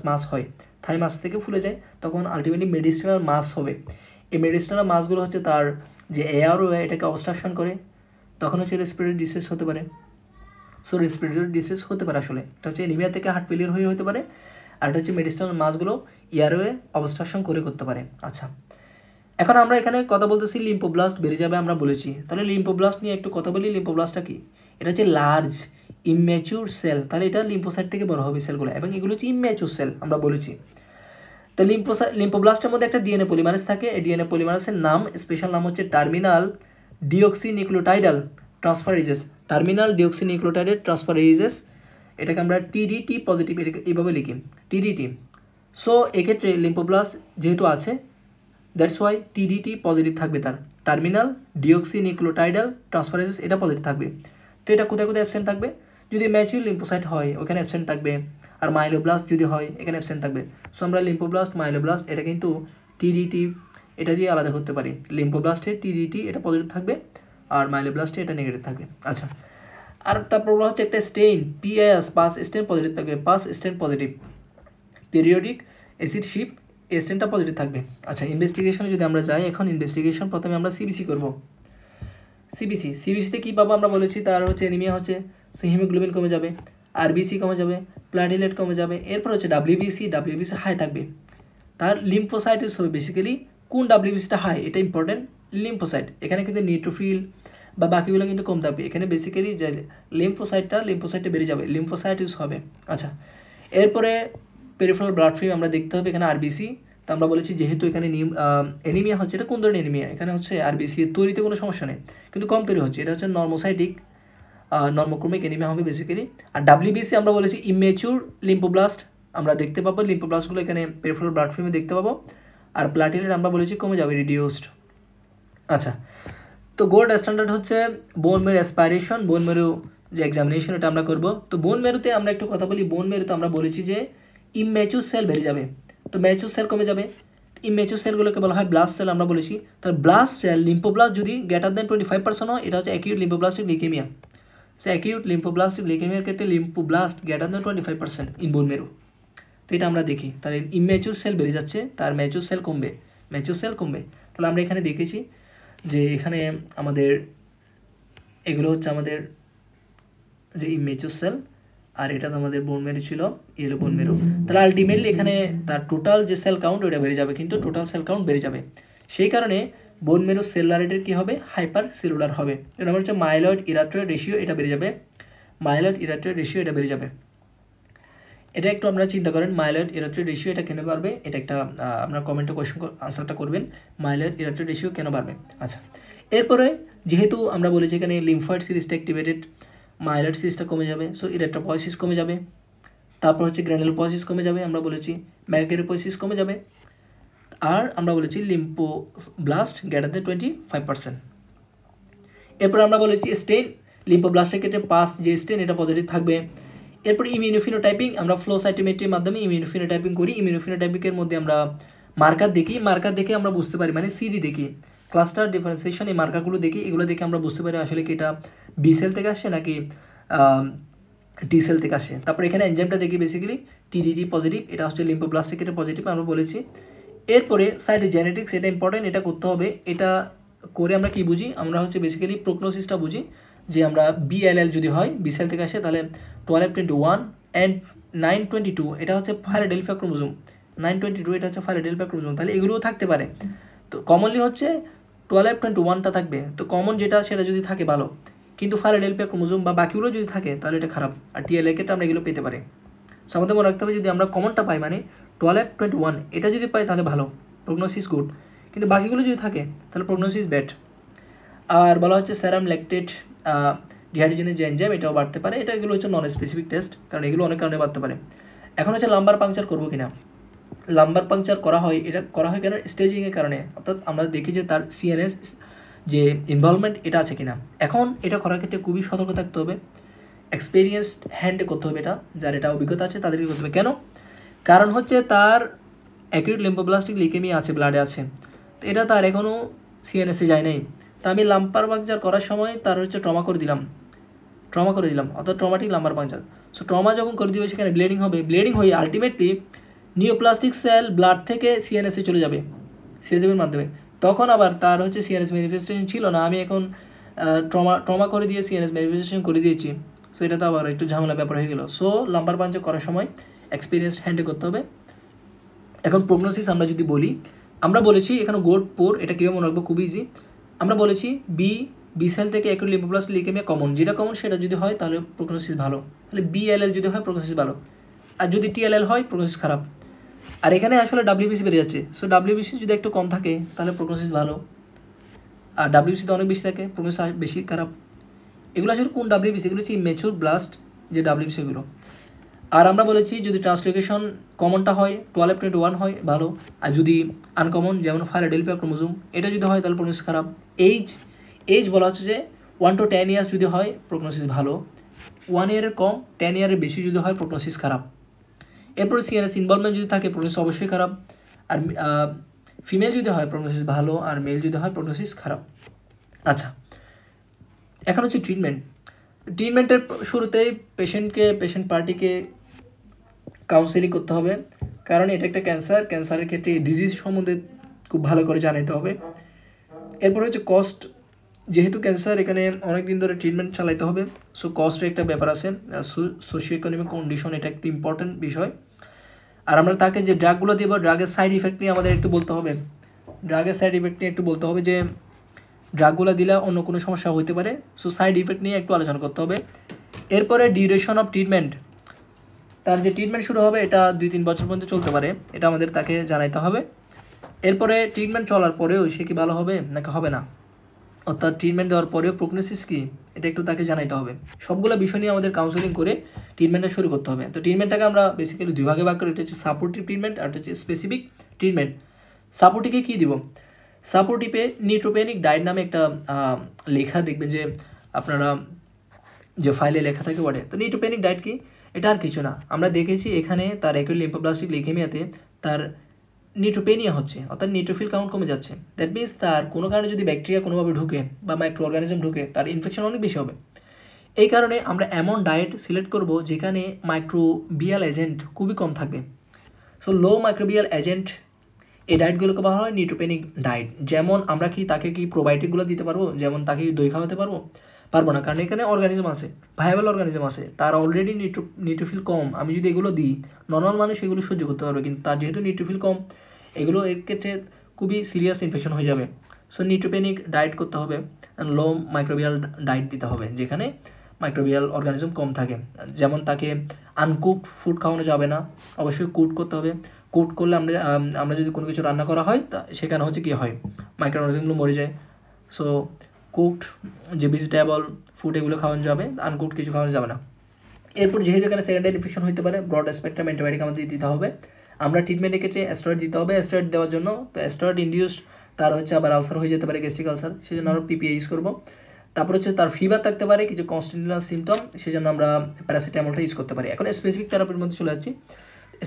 মাস হয়, থাইমাস থেকে ফুলে যায়, তখন আলটিমেটলি মেডিসিনাল মাস হবে। এই মেডিসিনাল মাসগুলো হচ্ছে তার যে এয়ারওয়ে এটাকে অবস্ট্রাকশন করে, তখন হচ্ছে রেসপিরেটরি ডিসিজ হতে পারে। সো রেসপিরেটরি ডিসিজ হতে পারে আসলে, এটা হচ্ছে এনিমিয়া থেকে হার্ট ফেলিয়ার হয়ে হতে পারে, আর এটা হচ্ছে মেডিসিনাল মাসগুলো এয়ারওয়ে অবস্ট্রাকশন করে করতে পারে। আচ্ছা, এখন আমরা এখানে কথা বলতেছি লিম্ফোব্লাস্ট বেড়ে যাবে আমরা বলেছি, তাহলে লিম্ফোব্লাস্ট নিয়ে একটু কথা বলি। লিম্ফোব্লাস্টটা কি? এটা হচ্ছে লার্জ ইমম্যাচিউর সেল, তাহলে এটা লিম্ফোসাইট থেকে বড় হবে সেলগুলো, এবং এগুলো হচ্ছে ইমম্যাচিউর সেল আমরা বলেছি। তো লিম্ফোব্লাস্টের মধ্যে একটা ডিএনএ পলিমারেজ থাকে, এই ডিএনএ পলিমারেজের নাম, স্পেশাল নাম হচ্ছে টার্মিনাল ডিঅক্সিনিউক্লিওটাইডাল ট্রান্সফারেজেস, টার্মিনাল ডিঅক্সিনিউক্লিওটাইডেড ট্রান্সফারেজেস, এটাকে আমরা টিডিটি পজিটিভ এইভাবে লিখি, টিডিটি। সো এক্ষেত্রে লিম্ফোব্লাস্ট যেহেতু আছে, দ্যাটস ওয়াই টিডিটি পজিটিভ থাকবে, তার টার্মিনাল ডিঅক্সিনিউক্লিওটাইডাল ট্রান্সফারেজেস এটা পজিটিভ থাকবে। তো এটা কোথায় কোথায় অ্যাবসেন্ট থাকবে? যদি ম্যাচিউর লিম্ফোসাইট হয় ওখানে অ্যাবসেন্ট থাকবে, আর মাইলোব্লাস্ট যদি হয় এখানে অ্যাবসেন্ট থাকবে। সো আমরা লিম্ফোব্লাস্ট মাইলোব্লাস্ট এটা কিন্তু টিডিটি এটা দিয়ে আলাদা করতে পারি। লিম্ফোব্লাস্টে টিডিটি এটা পজিটিভ থাকবে, আর মাইলোব্লাস্টে এটা নেগেটিভ থাকবে। আচ্ছা, আর তারপর হচ্ছে একটা stain PAS PAS stain positive থাকবে, PAS stain positive, periodic acid Schiff স্টেনটা পজিটিভ থাকবে। আচ্ছা, ইনভেস্টিগেশনে যদি আমরা যাই, এখন ইনভেস্টিগেশন প্রথমে আমরা সিবিসি করব। সিবিসিতে কী পাবো আমরা বলেছি, তার হচ্ছে এনিমিয়া হচ্ছে, সে হিমোগ্লোবিন কমে যাবে, আরবিসি কমে যাবে, প্লাটিলেট কমে যাবে, এরপর হচ্ছে ডাব্লিউবিসি হাই থাকবে, তার লিম্ফোসাইটিস হবে। বেসিক্যালি কোন ডাব্লিউবিসিটা হাই এটা ইম্পর্টেন্ট, লিম্ফোসাইট, এখানে কিন্তু নিউট্রোফিল বা বাকিগুলো কিন্তু কম থাকবে, এখানে বেসিক্যালি যে লিম্ফোসাইটটা বেড়ে যাবে, লিম্ফোসাইটিস হবে। আচ্ছা, এরপরে পেরিফেরাল ব্লাড ফিল্ম আমরা দেখতে হবে, এখানে আরবিসি, তো আমরা বলেছি যেহেতু এখানে এনিমিয়া হচ্ছে, এটা কোন ধরনের এনিমিয়া, এখানে হচ্ছে আরবিসি তৈরিতে কোনো সমস্যা নেই, কিন্তু কম তৈরি হচ্ছে, এটা হচ্ছে নর্মোসাইটিক নর্মোক্রমিক এনিমিয়া হবে বেসিক্যালি। আর ডাব্লিউবিসি আমরা বলেছি ইমেচুর লিম্ফোব্লাস্ট আমরা দেখতে পাবো, লিম্ফোব্লাস্টগুলো এখানে পেরিফেরাল ব্লাড ফিল্মে দেখতে পাবো, আর প্লাটিলেট আমরা বলেছি কমে যাবে, রিডিউসড। আচ্ছা, তো গোল্ড স্ট্যান্ডার্ড হচ্ছে বোন মেরু অ্যাসপাইরেশন, বোন মেরু যে এক্সামিনেশন এটা আমরা করব। তো বোন মেরুতে আমরা একটু কথা বলি, বোন মেরুতে আমরা বলেছি যে ইমেচুর সেল বেড়ে যাবে, তো ম্যাচুর সেল কমে যাবে, ইমেচুর সেলগুলোকে বলা হয় ব্লাস্ট সেল আমরা বলেছি। তার ব্লাস্ট সেল লিম্ফোব্লাস্ট যদি গ্রেটার দেন 25% হয়, এটা হচ্ছে অ্যাকিউট লিম্ফোব্লাস্টিক লিউকেমিয়া। সে অ্যাকিউট লিম্ফোব্লাস্টিক লিউকেমিয়ার ক্ষেত্রে লিম্ফোব্লাস্ট গ্রেটার দেন 25% ইন বোন মেরু। তো এটা আমরা দেখি, তাহলে ইমেচুর সেল বেড়ে যাচ্ছে, তার ম্যাচুর সেল কমবে, তাহলে আমরা এখানে দেখেছি যে এখানে আমাদের এগুলো হচ্ছে আমাদের যে ইমেচুর সেল, আর এটা তো আমাদের বোন মেরু ছিল, এলো বোন মেরু। তাহলে আলটিমেটলি এখানে তার টোটাল যে সেল কাউন্ট ওটা বেড়ে যাবে, কিন্তু টোটাল সেল কাউন্ট বেড়ে যাবে, সেই কারণে বোন মেরু সেলুলার রেটের কী হবে, হাইপার সেলুলার হবে। এটা হচ্ছে মাইলয়েড ইরাট্রয়েড রেশিও এটা বেড়ে যাবে, এটা বেড়ে যাবে। এটা একটু আপনারা চিন্তা করেন, মাইলয়েড ইরাট্রয়েড রেশিও এটা কেন বাড়বে, এটা একটা আপনার কমেন্টে কোয়েশ্চেন আনসারটা করবেন, মাইলয়েড ইরাট্রয়েড রেশিও কেন বাড়বে। আচ্ছা, এরপরে যেহেতু আমরা বলেছি এখানে লিম্ফয়েড সিরিজটা অ্যাক্টিভেটেড, মাইলয়েড সিরিজটা কমে যাবে, সো ইরেথ্রোপয়েসিস কমে যাবে, তারপর হচ্ছে গ্র্যানুলোপয়েসিস কমে যাবে, আমরা বলেছি ম্যাগাকারিপয়েসিস কমে যাবে, আর আমরা বলেছি লিম্ফোব্লাস্ট গ্রেটার দেন 25%। এরপর আমরা বলেছি স্টেন, লিম্ফোব্লাস্টের ক্ষেত্রে পাস যে স্টেন এটা পজিটিভ থাকবে। এরপর ইমিউনোফিনোটাইপিং, আমরা ফ্লো সাইটোমেট্রির মাধ্যমে ইমিউনোফিনোটাইপিং করি, ইমিউনোফিনোটাইপিংয়ের মধ্যে আমরা মার্কার দেখে আমরা বুঝতে পারি, মানে সিডি দেখি, ক্লাস্টার ডিফারেন্সিয়েশন, এই মার্কারগুলো দেখি, এগুলো দেখে আমরা বুঝতে পারি আসলে কি এটা বি সেল থেকে আসছে নাকি টি সেল থেকে আসে। তারপর এখানে এনজাইমটা দেখি বেসিক্যালি টিডিটি পজিটিভ, এটা হচ্ছে লিম্ফোব্লাস্টের ক্ষেত্রে পজিটিভ আমরা বলেছি। এরপরে সাইটোজেনেটিক্স, এটা ইম্পর্টেন্ট, এটা করতে হবে, এটা করে আমরা কি বুঝি, আমরা হচ্ছে বেসিক্যালি প্রোগনোসিসটা বুঝি, যে আমরা বিএলএল যদি হয় বি সেল থেকে আসে, তাহলে 1221 অ্যান্ড 922 এটা হচ্ছে ফাইলাডেলফিয়া ক্রোমোজোম, 922 এটা হচ্ছে ফাইলাডেলফিয়া ক্রোমোজোম, তাহলে এগুলোও থাকতে পারে। তো কমনলি হচ্ছে 1221টা থাকবে, তো কমন যেটা সেটা যদি থাকে ভালো, কিন্তু ফাইলাডেলফিয়া ক্রোমোজোম বা বাকিগুলো যদি থাকে তাহলে এটা খারাপ, আর টিএলএ ক্ষেত্রে আমরা এগুলো পেতে পারি। সো আমাদের মনে রাখতে হবে যদি আমরা কমনটা পাই মানে 1221 এটা যদি পাই তাহলে ভালো, প্রগনোসিস গুড, কিন্তু বাকিগুলো যদি থাকে তাহলে প্রগনোসিস ব্যাড। আর বলা হচ্ছে সেরাম ল্যাকটেট ডিহাইড্রোজেনের যে এনজাইম এটাও বাড়তে পারে, এটা এগুলো হচ্ছে নন স্পেসিফিক টেস্ট, কারণ এগুলো অনেক কারণে বাড়তে পারে। এখন হচ্ছে লাম্বার পাংচার করবো কিনা, লাম্বার পাংচার করা হয়, এটা করা হয় কেন? স্টেজিংয়ের কারণে। অর্থাৎ আমরা দেখি যে তার সিএনএস যে ইনভলভমেন্ট এটা আছে কিনা। এখন এটা করার ক্ষেত্রে খুবই সতর্ক থাকতে হবে, এক্সপিরিয়েন্সড হ্যান্ডে করতে হবে, এটা যার এটা অভিজ্ঞতা আছে তাদেরকে করতে হবে। কেন? কারণ হচ্ছে তার অ্যাকিউট লিম্ফোব্লাস্টিক লিউকেমিয়া আছে, ব্লাডে আছে, তো এটা তার এখনও সিএনএসে যায় নাই। তা আমি লাম্বার পাংচার করার সময় তার হচ্ছে ট্রমা করে দিলাম, অর্থাৎ traumatic lumber puncture. So trauma যখন করে দিবে সেখানে ব্লিডিং হবে, ব্লিডিং হয়ে আলটিমেটলি নিওপ্লাস্টিক সেল ব্লাড থেকে সিএনএসে চলে যাবে সিএসএফের মাধ্যমে। তখন আবার তার হচ্ছে সিএনএস ম্যানিফেস্টেশন ছিল না, আমি এখন ট্রমা করে দিয়ে সিএনএস ম্যানিফেস্টেশন করে দিয়েছি, সো এটা তো আবার একটু ঝামেলা ব্যাপার হয়ে গেল। সো লাম্বার পাংচার করার সময় এক্সপিরিয়েন্স হ্যান্ডে করতে হবে। এখন প্রগনোসিস আমরা যদি বলি, আমরা বলেছি এখানে গোড পোর, এটা কীভাবে মনে রাখবো, খুব ইজি। আমরা বলেছি বি সেল থেকে অ্যাকিউট লিম্ফোব্লাস্টিক লিউকেমিয়া কমন, যেটা কমন সেটা যদি হয় তাহলে প্রগনোসিস ভালো, তাহলে বিএলএল যদি হয় প্রগনোসিস ভালো, আর যদি টিএলএল হয় প্রগনোসিস খারাপ। আর এখানে আসলে ডাব্লিউবিসি বেড়ে যাচ্ছে, সো ডাব্লিউবিসি যদি একটু কম থাকে তাহলে প্রগনোসিস ভালো, আর ডাব্লিউবিসিতে অনেক বেশি থাকে প্রগনোসিস বেশি খারাপ। এগুলো আসলে কোন ডাব্লিউবিসি? এগুলো হচ্ছে ইমেচুর ব্লাস্ট যে ডাব্লিউবিসি এগুলো। আর আমরা বলেছি যদি ট্রান্সলোকেশন কমনটা হয় 12F21 হয় ভালো, আর যদি আনকমন যেমন ফাইলোডেলফিয়া ক্রোমোজোম এটা যদি হয় তাহলে প্রগনোসিস খারাপ। এইজ বলা হচ্ছে যে 1 to 10 years যদি হয় প্রগনোসিস ভালো, 1 year কম 10 year বেশি যদি হয় প্রগনোসিস খারাপ। এরপরে সিএনএস ইনভলভমেন্ট যদি থাকে প্রগনোসিস অবশ্যই খারাপ, আর ফিমেল যদি হয় প্রগনোসিস ভালো, আর মেল যদি হয় প্রগনোসিস খারাপ। আচ্ছা, এখন হচ্ছে ট্রিটমেন্টের শুরুতেই পেশেন্ট পার্টিকে কাউন্সেলিং করতে হবে, কারণ এটা একটা ক্যান্সারের ক্ষেত্রে ডিজিজ সম্বন্ধে খুব ভালো করে জানাতে হবে। এরপর হচ্ছে কস্ট, যেহেতু ক্যান্সার এখানে অনেক দিন ধরে ট্রিটমেন্ট চালাইতে হবে, সো কস্টের একটা ব্যাপার আছে, সোশিও ইকোনমিক কন্ডিশন এটা একটু ইম্পর্টেন্ট বিষয়। আর আমরা তাকে যে ড্রাগগুলো দেবো, ড্রাগের সাইড ইফেক্ট নিয়ে আমাদের একটু বলতে হবে, যে ড্রাগগুলো দিলে অন্য কোনো সমস্যা হতে পারে, সো সাইড ইফেক্ট নিয়ে একটু আলোচনা করতে হবে। এরপরে ডিউরেশন অফ ট্রিটমেন্ট, তার যে ট্রিটমেন্ট শুরু হবে এটা 2-3 বছর পর্যন্ত চলতে পারে, এটা আমাদের তাকে জানাইতে হবে। এরপরে ট্রিটমেন্ট চলার পরেও সে কি ভালো হবে নাকি হবে না, অর্থাৎ ট্রিটমেন্ট দেওয়ার পরেও প্রগনোসিস কি, এটা একটু তাকে জানাইতে হবে। সবগুলো বিষয় নিয়ে আমাদের কাউন্সেলিং করে ট্রিটমেন্টটা শুরু করতে হবে। তো ট্রিটমেন্টটাকে আমরা বেসিক্যালি 2 ভাগে ভাগ করি, এটা হচ্ছে সাপোর্টিভ ট্রিটমেন্ট আর এটা হচ্ছে স্পেসিফিক ট্রিটমেন্ট। সাপোর্টিভে কী দিব? সাপোর্টিভে নিউট্রোপেনিক ডায়েট নামে একটা লেখা দেখবেন যে আপনারা যে ফাইলে লেখা থাকে ওয়ার্ডে। তো নিউট্রোপেনিক ডায়েট কি? এটা আর কিছু না, আমরা দেখেছি এখানে তার অ্যাকিউট লিম্ফোব্লাস্টিক লিউকেমিয়াতে তার নিউট্রোপেনিয়া হচ্ছে, অর্থাৎ নিউট্রোফিল কাউন্ট কমে যাচ্ছে। দ্যাট মিনস তার কোনো কারণে যদি ব্যাকটেরিয়া কোনোভাবে ঢুকে বা মাইক্রো অর্গানিজম ঢুকে তার ইনফেকশন অনেক বেশি হবে। এই কারণে আমরা এমন ডায়েট সিলেক্ট করব যেখানে মাইক্রোবিয়াল এজেন্ট খুবই কম থাকবে। সো লো মাইক্রোবিয়াল এজেন্ট এই ডায়েটগুলোকে বলা হয় নিউট্রোপেনিক ডায়েট। যেমন আমরা কি তাকে কি প্রোবায়োটিকগুলো দিতে পারবো, যেমন তাকে কি দই খাওয়াতে পারবো না, কারণ এখানে অর্গানিজম আছে, ভায়াবল অর্গানিজম আছে, তার অলরেডি নিউট্রোফিল কম। আমি যদি এগুলো দিই নর্মাল মানুষ এগুলো সহ্য করতে পারবে, কিন্তু তার যেহেতু নিউট্রোফিল কম এগুলো এর ক্ষেত্রে খুবই সিরিয়াস ইনফেকশন হয়ে যাবে। সো নিউট্রোপেনিক ডায়েট করতে হবে, লো মাইক্রোবিয়াল ডায়েট দিতে হবে যেখানে মাইক্রোবিয়াল অর্গানিজম কম থাকে। যেমন তাকে আনকুকড ফুড খাওয়ানো যাবে না, অবশ্যই কুক করতে হবে। কুক করলে আমরা যদি কোনো কিছু রান্না করা হয় তা সেখানে হচ্ছে কী হয়, মাইক্রো অর্গানিজমগুলো মরে যায়। সো কুকড যে ভেজিটেবল ফুড এগুলো খাওয়ানো যাবে, আনকুকড কিছু খাওয়ানো যাবে না। এরপর যেহেতু এখানে সেকেন্ডারি ইনফেকশন হতে পারে, ব্রড স্পেকট্রাম অ্যান্টিবায়োটিক আমাদের দিতে হবে। আমরা ট্রিটমেন্টের ক্ষেত্রে অ্যাস্টেরয়েড দিতে হবে। অ্যাস্টেরয়েড দেওয়ার জন্য তো অ্যাস্টেরয়েড ইনডিউসড তার হচ্ছে আবার আলসার হয়ে যেতে পারে, গ্যাস্ট্রিক আলসার, সেই জন্য আমরা পিপিএ ইউজ করবো। তারপর হচ্ছে তার ফিভার থাকতে পারে, কিছু কনস্টিটিউশনাল সিমটম, সেই জন্য আমরা প্যারাসিটামলটা ইউজ করতে পারি। এখন স্পেসিফিক থেরাপির মধ্যে চলে যাচ্ছি।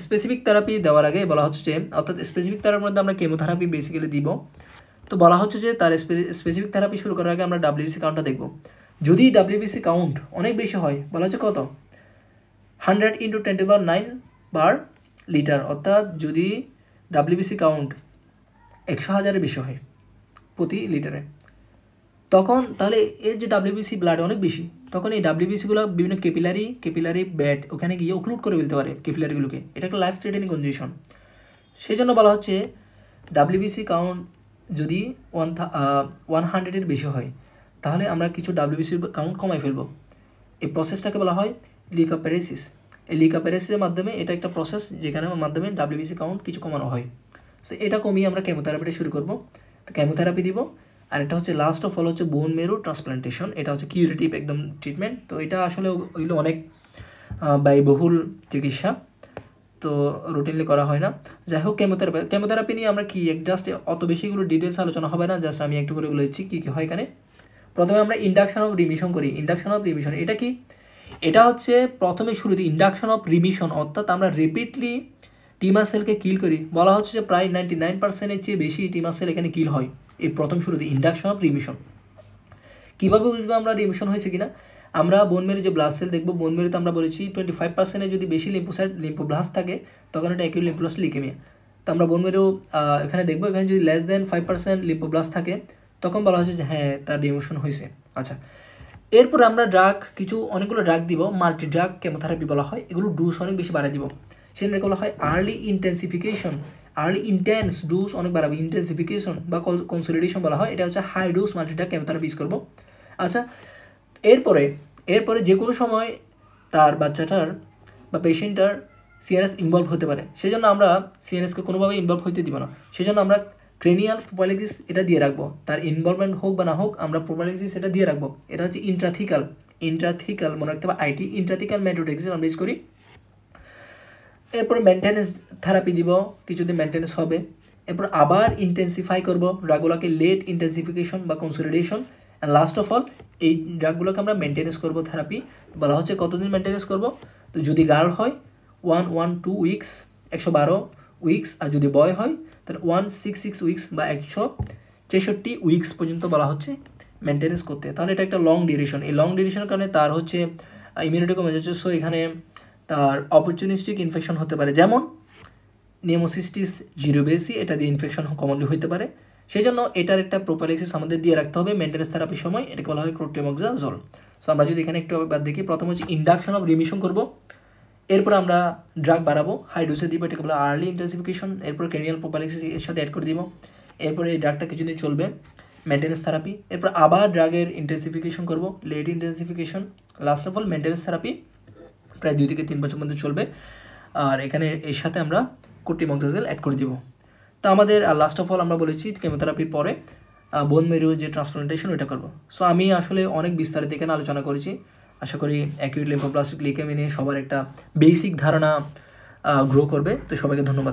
স্পেসিফিক থেরাপি দেওয়ার আগে বলা হচ্ছে যে, অর্থাৎ স্পেসিফিক থেরাপির মধ্যে আমরা কেমোথেরাপি বেসিক্যালি দিব। তো বলা হচ্ছে যে তার স্পেসিফিক থেরাপি শুরু করার আগে আমরা ডাব্লিউবিসি কাউন্টটা দেখব। যদি ডাব্লিউবিসি কাউন্ট অনেক বেশি হয়, বলা হচ্ছে কত, 100 × 10⁹ বার লিটার, অর্থাৎ যদি ডাব্লিউবিসি কাউন্ট 100,000-এর বেশি হয় প্রতি লিটারে, তখন তাহলে এর যে ডাব্লিউবিসি ব্লাড অনেক বেশি, তখন এই ডাব্লিউবিসিগুলো বিভিন্ন ক্যাপিলারি ব্যাড ওখানে গিয়ে ওক্লুড করে ফেলতে পারে ক্যাপিলারিগুলোকে, এটা একটা লাইফ থ্রেটেনিং কন্ডিশন। সেই জন্য বলা হচ্ছে ডাব্লিউবিসি কাউন্ট যদি 100-এর বেশি হয় তাহলে আমরা কিছু ডাব্লিউবিসির কাউন্ট কমাই ফেলবো। এই প্রসেসটাকে বলা হয় লিউকোপ্যারেসিস। এই লিউকোপ্যারেসিসের মাধ্যমে, এটা একটা প্রসেস যেখানে মাধ্যমে ডাব্লিউবিসি কাউন্ট কিছু কমানো হয়। সো এটা কমিয়ে আমরা কেমোথেরাপিটা শুরু করবো। তো কেমোথেরাপি দিব। আর এটা হচ্ছে লাস্ট অফ অল হচ্ছে বোন মেরো ট্রান্সপ্লান্টেশন, এটা হচ্ছে কিউরেটিভ একদম ট্রিটমেন্ট। তো এটা আসলে ওইগুলো অনেক ব্যয়বহুল চিকিৎসা। তো রুটিনলি করা হয় না। যাই হোক, কেমোথেরাপি নিয়ে আমরা কি জাস্ট অত বেশিগুলো ডিটেলস আলোচনা হবে না, জাস্ট আমি একটু করে বলেছি কী কী হয় এখানে। প্রথমে আমরা ইন্ডাকশন অফ রিমিশন করি। ইন্ডাকশন অফ রিমিশন এটা কি? এটা হচ্ছে প্রথমে শুরুতে ইন্ডাকশন অফ রিমিশন, অর্থাৎ আমরা রিপিটলি টিমার সেলকে কিল করি। বলা হচ্ছে যে প্রায় 99%-এর চেয়ে বেশি টিমার সেল এখানে কিল হয় এই প্রথম শুরুতে ইন্ডাকশন অফ রিমিশন। কীভাবে বুঝবো আমরা রিমিশন হয়েছে কিনা? আমরা বোন মেরু যে ব্লাড সেল দেখবো, বোন মেরুতে আমরা বলেছি 25%-এর যদি বেশি লিম্ফোব্লাস্ট থাকে তখন এটা অ্যাকিউট লিম্ফোব্লাস্ট লিউকেমিয়া। তো আমরা বোন মেরু এখানে দেখবো, এখানে যদি লেস দেন 5% লিম্ফোব্লাস্ট থাকে তখন বলা হচ্ছে যে হ্যাঁ তার রিমিশন হয়েছে। আচ্ছা, এরপর আমরা অনেকগুলো ড্রাগ দিব, মাল্টি ড্রাগ কেমোথেরাপি বলা হয়। এগুলো ডোজ অনেক বেশি বাড়াই দিব। সেটা বলা হয় আর্লি ইন্টেন্স ডোজ অনেক বাড়াবে, ইন্টেন্সিফিকেশন বা কনসলিডেশন বলা হয়। এটা হচ্ছে high dose multi drug chemotherapy use করবো। আচ্ছা, এরপরে যে কোনো সময় তার বাচ্চাটার বা পেশেন্টটার সিএনএস ইনভলভ হতে পারে, সেজন্য আমরা সিএনএসকে কোনোভাবে ইনভলভ হতে দিব না। সেজন্য আমরা ক্রেনিয়াল প্রোপাইলেক্সিস এটা দিয়ে রাখবো, তার ইনভলভমেন্ট হোক বা না হোক আমরা প্রোপাইলেক্সিস এটা দিয়ে রাখবো। এটা হচ্ছে ইন্ট্রাথিকাল মনে রাখতে হবে, আইটি ইন্ট্রাথিকাল মেথোডেক্সিস আমরা ইউজ করি। এরপরে মেনটেন্যান্স থেরাপি দিব, কিছুদিন মেনটেন্যান্স হবে। এরপর আবার ইন্টেন্সিফাই করবো ড্রাগগুলোকে, লেট ইন্টেন্সিফিকেশন বা consolidation. And last of all এই ড্রাগগুলোকে আমরা মেনটেন্যান্স করবো থেরাপি। বলা হচ্ছে কতদিন মেনটেন্যান্স করবো? তো যদি গার্ল হয় 112 উইকস, 112 উইকস, আর যদি বয় হয় তাহলে 166 উইকস বা 163 উইকস পর্যন্ত বলা হচ্ছে মেনটেন্যান্স করতে। তাহলে এটা একটা লং ডিউরেশন। এই লং ডিউরেশনের কারণে তার হচ্ছে ইমিউনিটি কমে যাচ্ছে। সো এখানে তার অপরচুনিস্টিক ইনফেকশন হতে পারে, যেমন নিউমোসিস্টিস জিরোবেসি, এটা দিয়ে ইনফেকশন কমনলি হতে পারে। সেই জন্য এটার একটা প্রোপাইলেক্সিস আমাদের দিয়ে রাখতে হবে মেনটেন্যান্স থেরাপির সময়। এটাকে বলা হয় ক্লোট্রিমক্সাজোল। সো আমরা যদি এখানে একটু বাদ দেখি, প্রথম হচ্ছে ইন্ডাকশন অফ রিমিশন করবো, এরপর আমরা ড্রাগ বাড়াবো, হাই ডোজে দিব, এটাকে বলা আর্লি ইন্টেন্সিফিকেশন। এরপর ক্রেনিয়াল প্রোপাইলেক্সিস এর সাথে অ্যাড করে দিব। এরপরে এই ড্রাগটা কিছুদিন চলবে, মেনটেন্যান্স থেরাপি। এরপর আবার ড্রাগের ইন্টেন্সিফিকেশন করবো, late intensification. Last of all maintenance therapy প্রায় 2 থেকে 3 বছর পর্যন্ত চলবে। আর এখানে এর সাথে আমরা ক্লোট্রিমক্সাজোল অ্যাড করে দিব। তো আমাদের লাস্ট অফ অল আমরা বলেছি কেমোথেরাপির পরে বোন মেরু যে ট্রান্সপ্লান্টেশন ওইটা করবো। সো আমি আসলে অনেক বিস্তারিত এখানে আলোচনা করেছি। আশা করি অ্যাকিউট লিম্ফোব্লাস্টিক লিউকেমিয়া নিয়ে সবার একটা বেসিক ধারণা গ্রো করবে। তো সবাইকে ধন্যবাদ।